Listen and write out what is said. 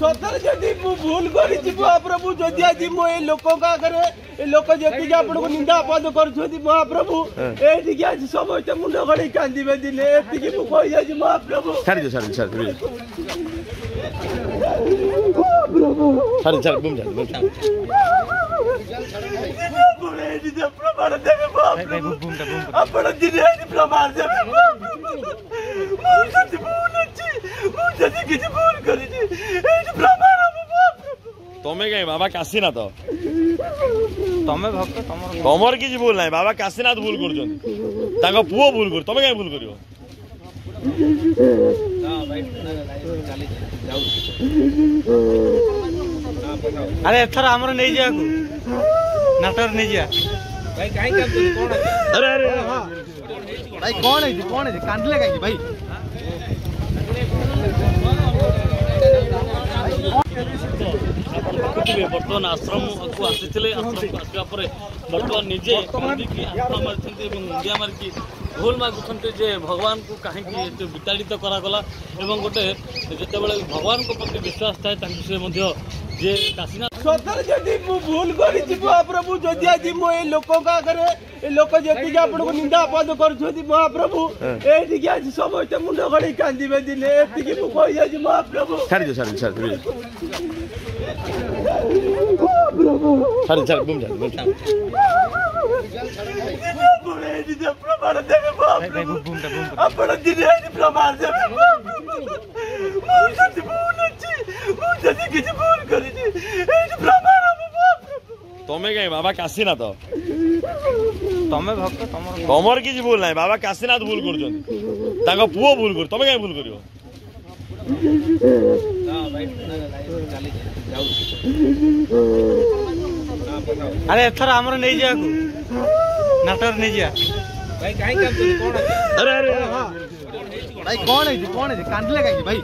सतर जदि भूल करी महाप्रभु जदि आज मो लोक लोक जी आपन को निंदा अपराध कर महाप्रभु ये आज समस्त मुंड गड़ी कांदे दिले ये मुझे महाप्रभु प्रमाण देवे प्रमाण देवे तमें कहीं बाबा काशीनाथ तमें भक्त तमर किसी भूल ना बाबा काशीनाथ भूल कर पुओ भूल कर तमें कहीं भूल कर अरे एथर हमर नहीं जा नाटर नहीं जा भाई काई काम कौन अरे अरे भाई कौन है कांदले काई भाई बर्तमान आश्रम को आसी आश्रम को आसवा बर्तमान निजे आत्मा मारी मुंडिया मारिकी भूल मागुंट जे भगवान को कहीं विताड़ित करागला गोटे जिते भगवान को प्रति विश्वास थाए जे काशीनाथ सतर जदि भूल करी महाप्रभु जदि आज मो लोक लोक जी आपन को निंदा अपराध कर महाप्रभु ये आज समस्त मुंड गड़ी कांदे दिले ये मुझे महाप्रभु प्रमाण देवे प्रमाण देवे तमें कहीं बाबा काशीनाथ तमें भक्त तमर किसी भूल ना बाबा काशीनाथ भूल कर पुओ भूल कर तमें कहीं भूल कर अरे एथर हमर नहीं जा नाटर नहीं जा भाई काई काम कौन अरे अरे भाई कौन है कांदले काई भाई